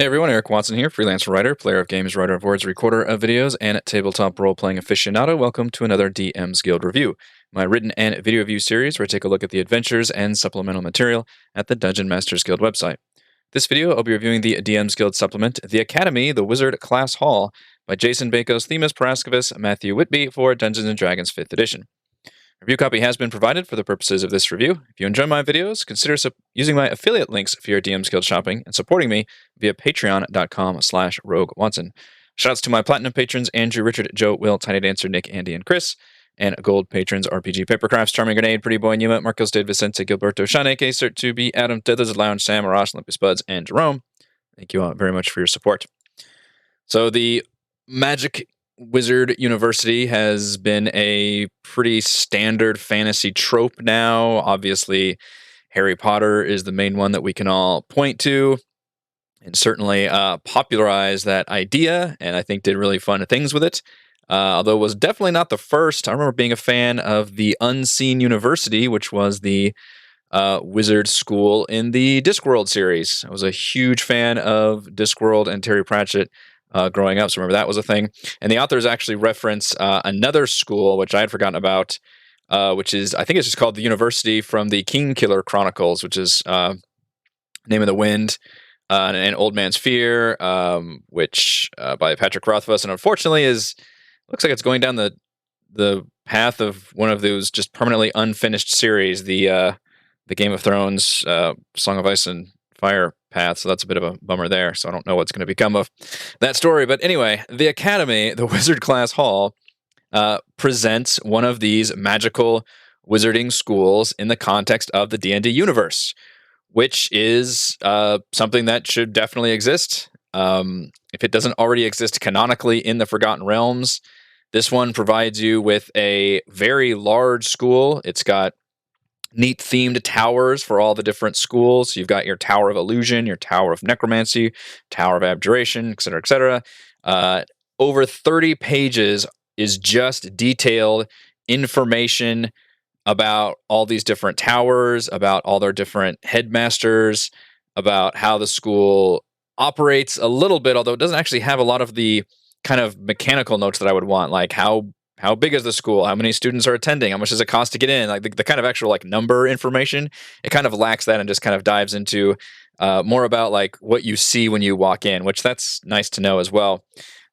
Hey everyone, Eric Watson here, freelance writer, player of games, writer of words, recorder of videos, and tabletop role-playing aficionado. Welcome to another DM's Guild review, my written and video review series where I take a look at the adventures and supplemental material at the Dungeon Masters Guild website. This video, I'll be reviewing the DM's Guild supplement, The Academy, the Wizard Class Hall, by Jason Bakos, Themis, Paraskevas, Matthew Whitby for Dungeons & Dragons 5th edition. A review copy has been provided for the purposes of this review. If you enjoy my videos, consider using my affiliate links for your DM's Guild shopping and supporting me via patreon.com/roguewatson. Shoutouts to my platinum patrons, Andrew, Richard, Joe, Will, Tiny Dancer, Nick, Andy, and Chris. And gold patrons, RPG Papercrafts, Charming Grenade, Pretty Boy, Numa, Marcos, Dave, Vicente, Gilberto, Sean, A.K., Cert 2B, Adam, Deathers Lounge, Sam, Arash, Olympus Buds, and Jerome. Thank you all very much for your support. So the Magic Wizard University has been a pretty standard fantasy trope now. Obviously, Harry Potter is the main one that we can all point to, and certainly popularized that idea, and I think did really fun things with it. Although it was definitely not the first. I remember being a fan of the Unseen University, which was the wizard school in the Discworld series. I was a huge fan of Discworld and Terry Pratchett growing up, so remember that was a thing. And the authors actually reference another school, which I had forgotten about, which is, I think it's just called the University from the Kingkiller Chronicles, which is Name of the Wind, and Old Man's Fear, which by Patrick Rothfuss, and unfortunately looks like it's going down the path of one of those just permanently unfinished series, the Game of Thrones, Song of Ice and Fire path, so that's a bit of a bummer there. So I don't know what's going to become of that story. But anyway, the Academy, the Wizard Class Hall, presents one of these magical wizarding schools in the context of the D&D universe, which is something that should definitely exist. If it doesn't already exist canonically in the Forgotten Realms, this one provides you with a very large school. It's got neat themed towers for all the different schools. So you've got your Tower of Illusion, your Tower of Necromancy, Tower of Abjuration, etc., etc. Over 30 pages is just detailed information about all these different towers, about all their different headmasters, about how the school operates a little bit, although it doesn't actually have a lot of the kind of mechanical notes that I would want, like how big is the school? How many students are attending? How much does it cost to get in? Like the kind of actual like number information, it kind of lacks that and just kind of dives into more about like what you see when you walk in, which that's nice to know as well.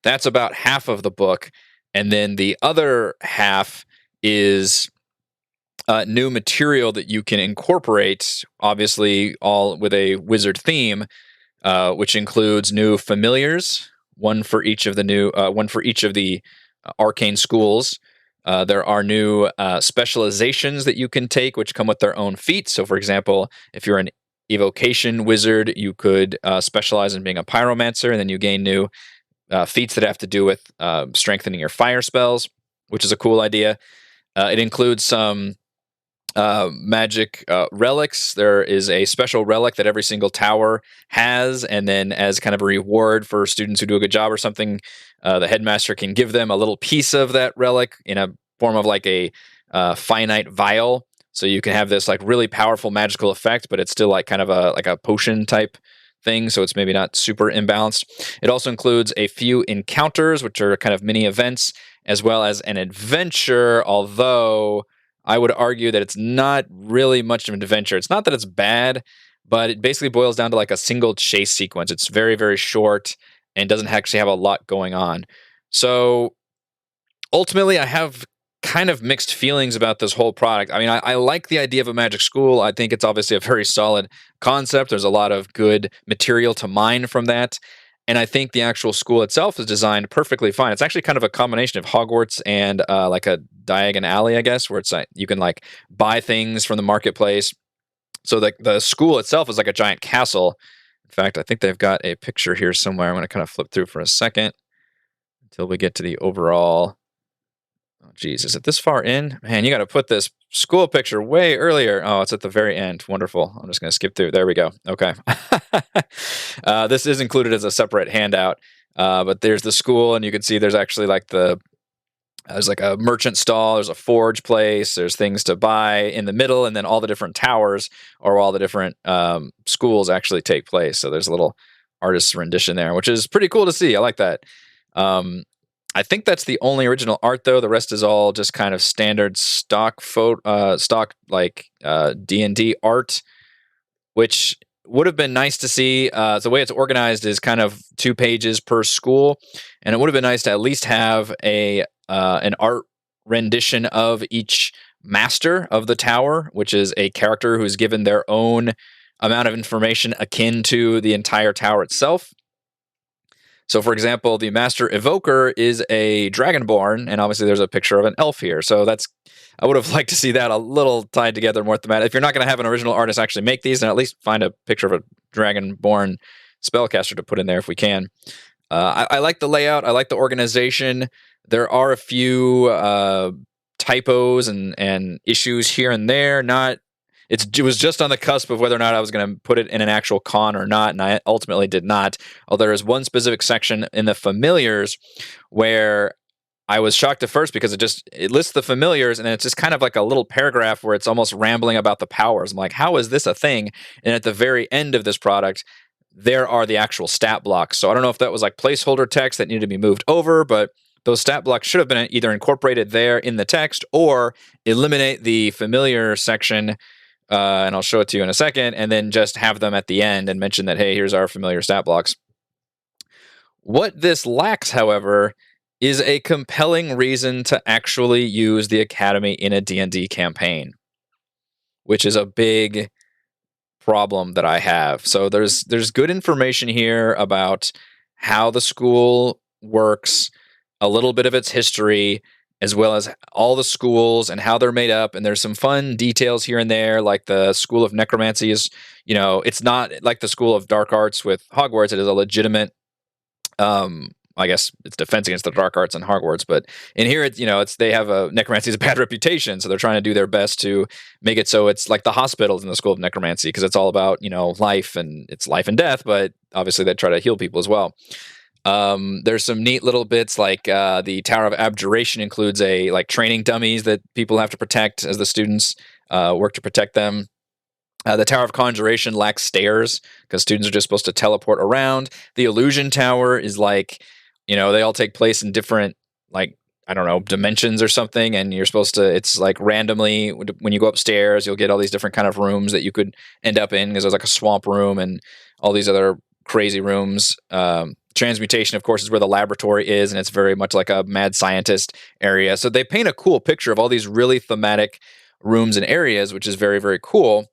That's about half of the book. And then the other half is new material that you can incorporate, obviously all with a wizard theme, which includes new familiars, one for each of the arcane schools. There are new specializations that you can take, which come with their own feats. So, for example, if you're an evocation wizard, you could specialize in being a pyromancer, and then you gain new feats that have to do with strengthening your fire spells, which is a cool idea. It includes some magic relics. There is a special relic that every single tower has, and then as kind of a reward for students who do a good job or something, the headmaster can give them a little piece of that relic in a form of like a finite vial. So you can have this like really powerful magical effect, but it's still like kind of a potion type thing. So it's maybe not super imbalanced. It also includes a few encounters, which are kind of mini events, as well as an adventure, although I would argue that it's not really much of an adventure. It's not that it's bad, but it basically boils down to like a single chase sequence. It's very, very short and doesn't actually have a lot going on. So ultimately, I have kind of mixed feelings about this whole product. I mean, I like the idea of a magic school. I think it's obviously a very solid concept. There's a lot of good material to mine from that. And I think the actual school itself is designed perfectly fine. It's actually kind of a combination of Hogwarts and like a Diagon Alley, I guess, where it's like you can like buy things from the marketplace. So the school itself is like a giant castle. In fact, I think they've got a picture here somewhere. I'm going to kind of flip through for a second until we get to the overall. Oh, geez, is it this far in? Man, you got to put this school picture way earlier. Oh, it's at the very end. Wonderful. I'm just going to skip through. There we go. Okay. This is included as a separate handout, but there's the school, and you can see there's actually like there's like a merchant stall, there's a forge place, there's things to buy in the middle, and then all the different towers or all the different schools actually take place. So there's a little artist's rendition there, which is pretty cool to see. I like that. I think that's the only original art, though. The rest is all just kind of standard stock D&D art, which would have been nice to see. The way it's organized is kind of 2 pages per school, and it would have been nice to at least have an art rendition of each master of the tower, which is a character who's given their own amount of information akin to the entire tower itself. So, for example, the Master Evoker is a Dragonborn, and obviously there's a picture of an elf here. So I would have liked to see that a little tied together, more thematic. If you're not going to have an original artist actually make these, then at least find a picture of a Dragonborn spellcaster to put in there if we can. I like the layout. I like the organization. There are a few typos and issues here and there. It was just on the cusp of whether or not I was going to put it in an actual con or not, and I ultimately did not. Although there is one specific section in the familiars where I was shocked at first because it lists the familiars, and then it's just kind of like a little paragraph where it's almost rambling about the powers. I'm like, how is this a thing? And at the very end of this product, there are the actual stat blocks. So I don't know if that was like placeholder text that needed to be moved over, but those stat blocks should have been either incorporated there in the text or eliminate the familiar section. And I'll show it to you in a second, and then just have them at the end and mention that, hey, here's our familiar stat blocks. What this lacks, however, is a compelling reason to actually use the Academy in a D&D campaign, which is a big problem that I have. So there's good information here about how the school works, a little bit of its history, as well as all the schools and how they're made up. And there's some fun details here and there, like the School of Necromancy is, it's not like the School of Dark Arts with Hogwarts. It is a legitimate, I guess it's defense against the dark arts in Hogwarts, but in here, they have necromancy has a bad reputation, so they're trying to do their best to make it so it's like the hospitals in the School of Necromancy, because it's all about life, and it's life and death, but obviously they try to heal people as well. There's some neat little bits, like the Tower of Abjuration includes training dummies that people have to protect as the students work to protect them. The Tower of Conjuration lacks stairs because students are just supposed to teleport around. The Illusion Tower is they all take place in different, dimensions or something, and you're supposed to, it's like randomly, when you go upstairs, you'll get all these different kind of rooms that you could end up in, because there's like a swamp room and all these other crazy rooms. Transmutation, of course, is where the laboratory is, and it's very much like a mad scientist area. So they paint a cool picture of all these really thematic rooms and areas, which is very, very cool.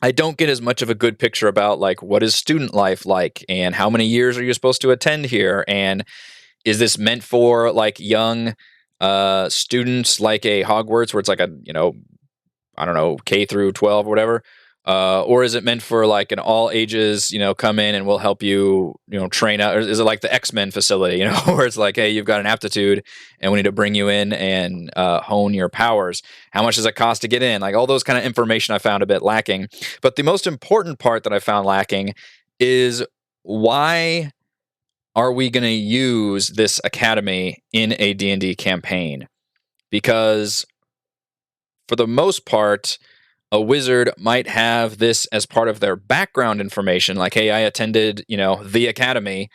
I don't get as much of a good picture about what is student life like, and how many years are you supposed to attend here, and is this meant for young students like a Hogwarts where it's like a K through 12 or whatever, or is it meant for an all ages come in and we'll help you train out, or is it like the X-Men facility where it's like, hey, you've got an aptitude and we need to bring you in and hone your powers? How much does it cost to get in? All those kind of information I found a bit lacking. But the most important part that I found lacking is, why are we going to use this academy in a D&D campaign? Because for the most part, a wizard might have this as part of their background information, like, hey, I attended, the academy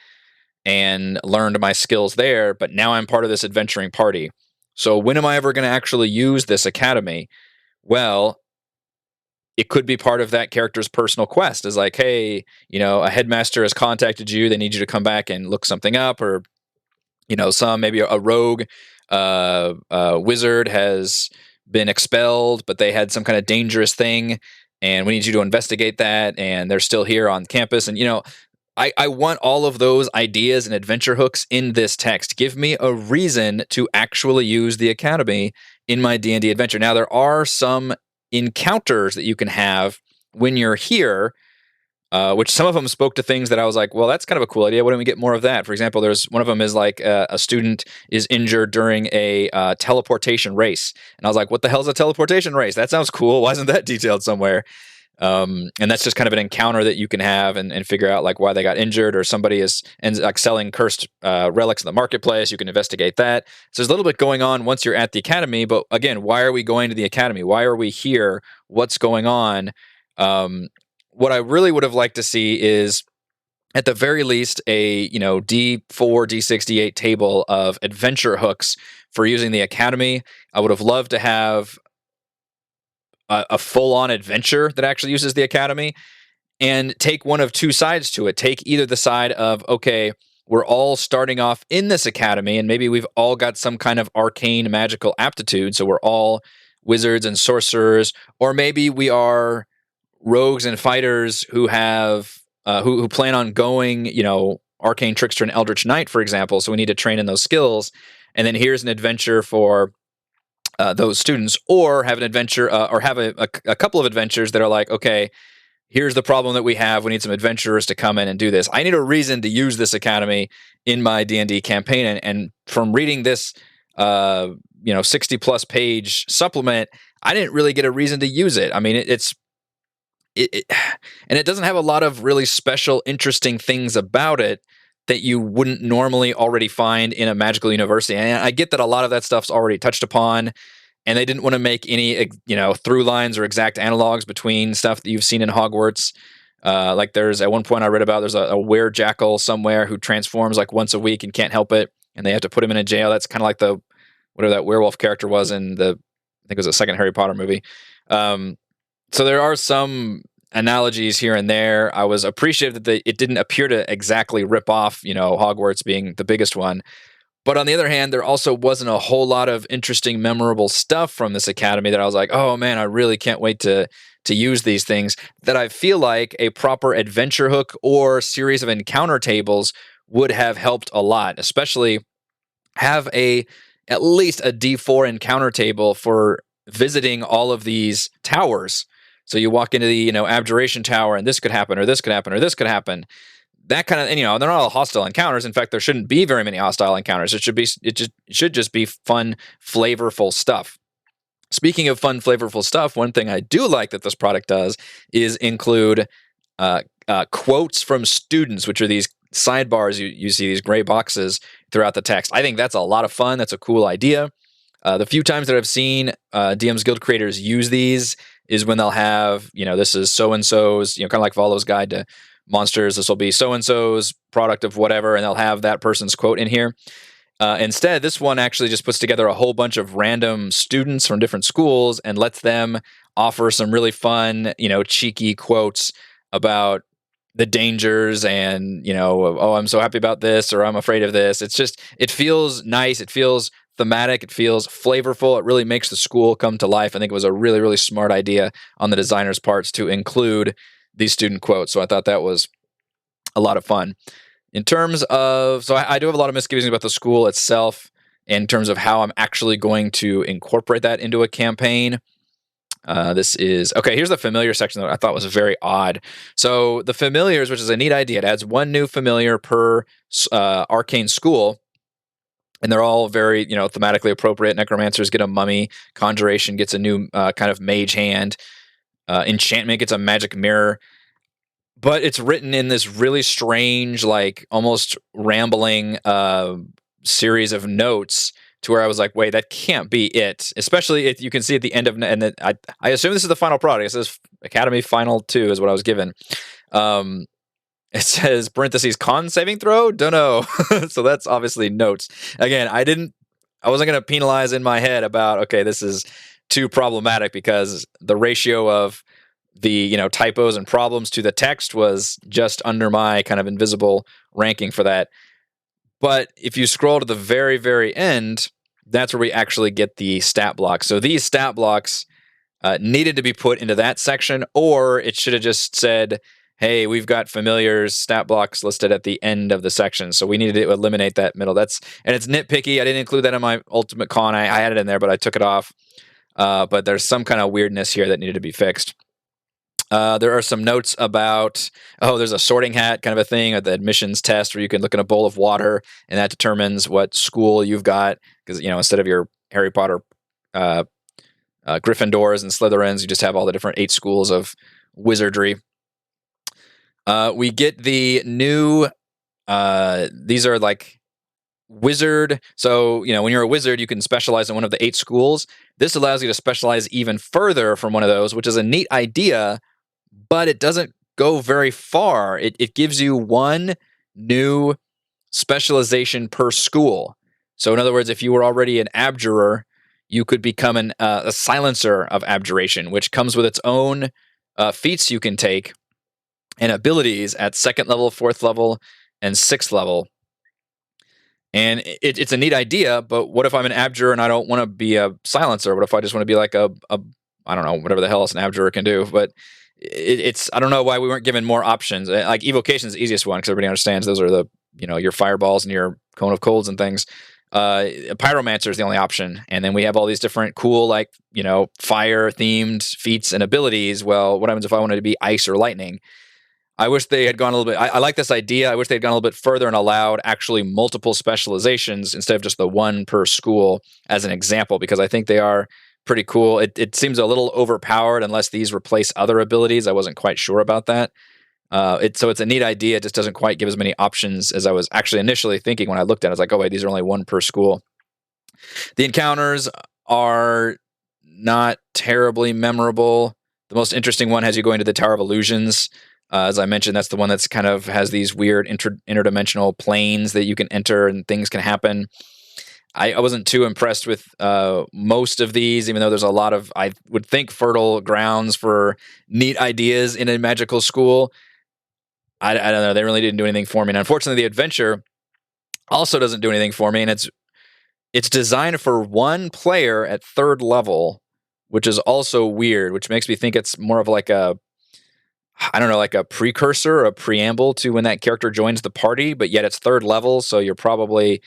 and learned my skills there, but now I'm part of this adventuring party. So when am I ever going to actually use this academy? Well, it could be part of that character's personal quest, is like, hey, a headmaster has contacted you, they need you to come back and look something up, or maybe a rogue wizard has been expelled, but they had some kind of dangerous thing, and we need you to investigate that, and they're still here on campus. And I want all of those ideas and adventure hooks in this text. Give me a reason to actually use the academy in my D&D adventure. Now, there are some encounters that you can have when you're here, which some of them spoke to things that I was like, well, that's kind of a cool idea. Why don't we get more of that? For example, there's one of them is a student is injured during a teleportation race. And I was like, what the hell is a teleportation race? That sounds cool. Why isn't that detailed somewhere? And that's just kind of an encounter that you can have and figure out why they got injured, or somebody ends selling cursed relics in the marketplace. You can investigate that. So there's a little bit going on once you're at the academy. But again, why are we going to the academy? Why are we here? What's going on? What I really would have liked to see is at the very least, a D4, D6, D8 table of adventure hooks for using the Academy. I would have loved to have a full-on adventure that actually uses the Academy, and take one of two sides to it. Take either the side of, okay, we're all starting off in this academy, and maybe we've all got some kind of arcane magical aptitude, so we're all wizards and sorcerers, or maybe we are rogues and fighters who have who plan on going, arcane trickster and eldritch knight, for example. So we need to train in those skills, and then here's an adventure for those students, or have an adventure, or have a couple of adventures that are like, okay, here's the problem that we have. We need some adventurers to come in and do this. I need a reason to use this academy in my D&D campaign. And from reading this, 60 plus page supplement, I didn't really get a reason to use it. I mean, and it doesn't have a lot of really special, interesting things about it that you wouldn't normally already find in a magical university. And I get that a lot of that stuff's already touched upon, and they didn't want to make any, through lines or exact analogs between stuff that you've seen in Hogwarts. Like there's, at one point I read about, there's a were-jackal somewhere who transforms like once a week and can't help it, and they have to put him in a jail. That's kind of like whatever that werewolf character was in I think it was the second Harry Potter movie. So there are some analogies here and there. I was appreciative that it didn't appear to exactly rip off, Hogwarts being the biggest one. But on the other hand, there also wasn't a whole lot of interesting, memorable stuff from this academy that I was like, oh man, I really can't wait to use these things, that I feel like a proper adventure hook or series of encounter tables would have helped a lot, especially have at least a D4 encounter table for visiting all of these towers. So you walk into the, Abjuration Tower, and this could happen, or this could happen, or this could happen. That kind of, and, they're not all hostile encounters. In fact, there shouldn't be very many hostile encounters. It should just be fun, flavorful stuff. Speaking of fun, flavorful stuff, one thing I do like that this product does is include quotes from students, which are these sidebars. You see these gray boxes throughout the text. I think that's a lot of fun. That's a cool idea. The few times that I've seen DM's Guild creators use these is when they'll have, this is so-and-so's, kind of like Volo's Guide to Monsters. This will be so-and-so's product of whatever, and they'll have that person's quote in here. Instead, this one actually just puts together a whole bunch of random students from different schools and lets them offer some really fun, cheeky quotes about the dangers and, oh, I'm so happy about this, or I'm afraid of this. It feels nice. It feels thematic. It feels flavorful. It really makes the school come to life. I think it was a really, really smart idea on the designer's parts to include these student quotes. So I thought that was a lot of fun. In terms of, so I do have a lot of misgivings about the school itself in terms of how I'm actually going to incorporate that into a campaign. Here's the familiar section that I thought was very odd. So the familiars, which is a neat idea, it adds one new familiar per arcane school. And they're all very, thematically appropriate. Necromancers get a mummy. Conjuration gets a new kind of mage hand. Enchantment gets a magic mirror. But it's written in this really strange, like almost rambling series of notes to where I was like, wait, that can't be it. Especially if you can see at the end of, and I assume this is the final product. It says Academy Final 2 is what I was given. It says parentheses con saving throw. Don't know. So that's obviously notes. Again, I wasn't going to penalize in my head about, okay, this is too problematic, because the ratio of the typos and problems to the text was just under my kind of invisible ranking for that. But if you scroll to the very, very end, that's where we actually get the stat blocks. So these stat blocks needed to be put into that section, or it should have just said, hey, we've got familiars stat blocks listed at the end of the section. So we needed to eliminate that middle. And it's nitpicky. I didn't include that in my ultimate con. I had it in there, but I took it off. But there's some kind of weirdness here that needed to be fixed. There are some notes about, there's a sorting hat kind of a thing at the admissions test where you can look in a bowl of water and that determines what school you've got. Because, instead of your Harry Potter Gryffindors and Slytherins, you just have all the different 8 schools of wizardry. We get the new, these are like wizard. So, when you're a wizard, you can specialize in one of the 8 schools. This allows you to specialize even further from one of those, which is a neat idea, but it doesn't go very far. It gives you one new specialization per school. So in other words, if you were already an abjurer, you could become a silencer of abjuration, which comes with its own feats you can take and abilities at 2nd level, 4th level, and 6th level. And it's a neat idea, but what if I'm an abjurer and I don't want to be a silencer? What if I just want to be like a I don't know, whatever the hell else an abjurer can do? But it's I don't know why we weren't given more options. Like evocation is the easiest one because everybody understands those are the your fireballs and your cone of colds and things. Pyromancer is the only option, and then we have all these different cool fire themed feats and abilities. Well, what happens if I wanted to be ice or lightning? I wish they had gone a little bit. I like this idea. I wish they'd gone a little bit further and allowed actually multiple specializations instead of just the one per school as an example, because I think they are pretty cool. It seems a little overpowered unless these replace other abilities. I wasn't quite sure about that. So it's a neat idea. It just doesn't quite give as many options as I was actually initially thinking when I looked at it. I was like, oh wait, these are only one per school. The encounters are not terribly memorable. The most interesting one has you going to the Tower of Illusions. As I mentioned, that's the one that's kind of has these weird interdimensional planes that you can enter and things can happen. I wasn't too impressed with most of these, even though there's a lot of, I would think, fertile grounds for neat ideas in a magical school. I don't know. They really didn't do anything for me. And unfortunately, the adventure also doesn't do anything for me. And it's designed for one player at 3rd level, which is also weird, which makes me think it's more of like a precursor or a preamble to when that character joins the party, but yet it's 3rd level, so you're probably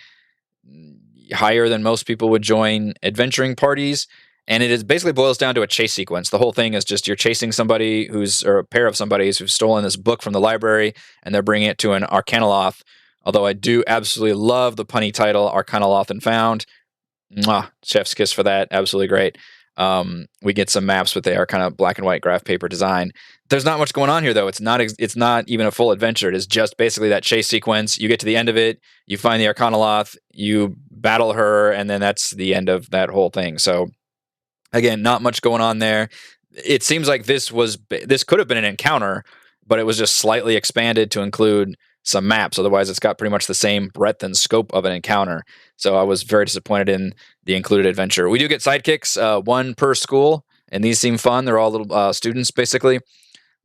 higher than most people would join adventuring parties. And it basically boils down to a chase sequence. The whole thing is just you're chasing somebody or a pair of somebodies who've stolen this book from the library, and they're bringing it to an Arcanoloth. Although I do absolutely love the punny title, Arcanoloth and Found. Mwah, chef's kiss for that. Absolutely great. We get some maps, but they are kind of black and white graph paper design. There's not much going on here, though. It's not even a full adventure. It is just basically that chase sequence. You get to the end of it, you find the Arcanoloth, you battle her, and then that's the end of that whole thing. So, again, not much going on there. It seems like this could have been an encounter, but it was just slightly expanded to include some maps. Otherwise, it's got pretty much the same breadth and scope of an encounter. So I was very disappointed in the included adventure. We do get sidekicks, one per school, and these seem fun. They're all little students, basically,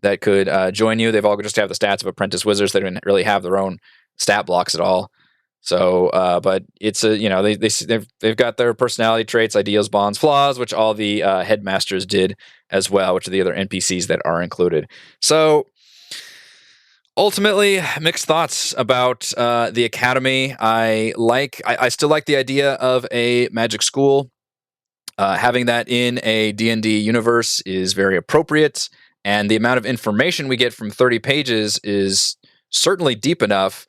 that could join you. They've all just have the stats of apprentice wizards. They don't really have their own stat blocks at all. So, but it's they've got their personality traits, ideals, bonds, flaws, which all the headmasters did as well, which are the other NPCs that are included. So, ultimately, mixed thoughts about the Academy. I still like the idea of a magic school. Having that in a D&D universe is very appropriate, and the amount of information we get from 30 pages is certainly deep enough,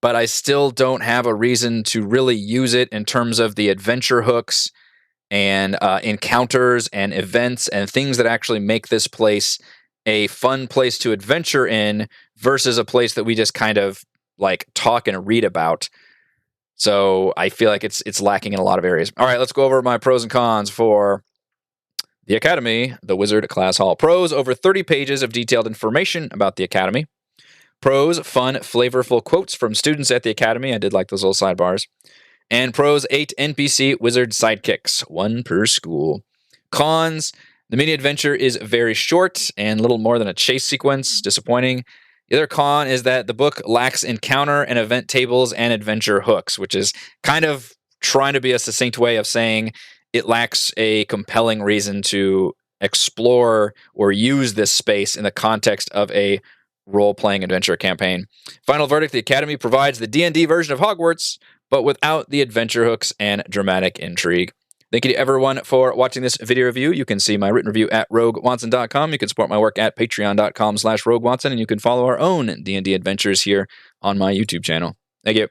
but I still don't have a reason to really use it in terms of the adventure hooks and encounters and events and things that actually make this place a fun place to adventure in versus a place that we just kind of like talk and read about. So I feel like it's lacking in a lot of areas. All right, let's go over my pros and cons for the Academy, the Wizard Class Hall. Pros, over 30 pages of detailed information about the Academy. Pros, fun, flavorful quotes from students at the Academy. I did like those little sidebars. And pros, 8 NPC wizard sidekicks, one per school. Cons, the mini adventure is very short and little more than a chase sequence. Disappointing. The other con is that the book lacks encounter and event tables and adventure hooks, which is kind of trying to be a succinct way of saying it lacks a compelling reason to explore or use this space in the context of a role-playing adventure campaign. Final verdict, the Academy provides the D&D version of Hogwarts, but without the adventure hooks and dramatic intrigue. Thank you to everyone for watching this video review. You can see my written review at roguewatson.com. You can support my work at patreon.com/roguewatson, and you can follow our own D&D adventures here on my YouTube channel. Thank you.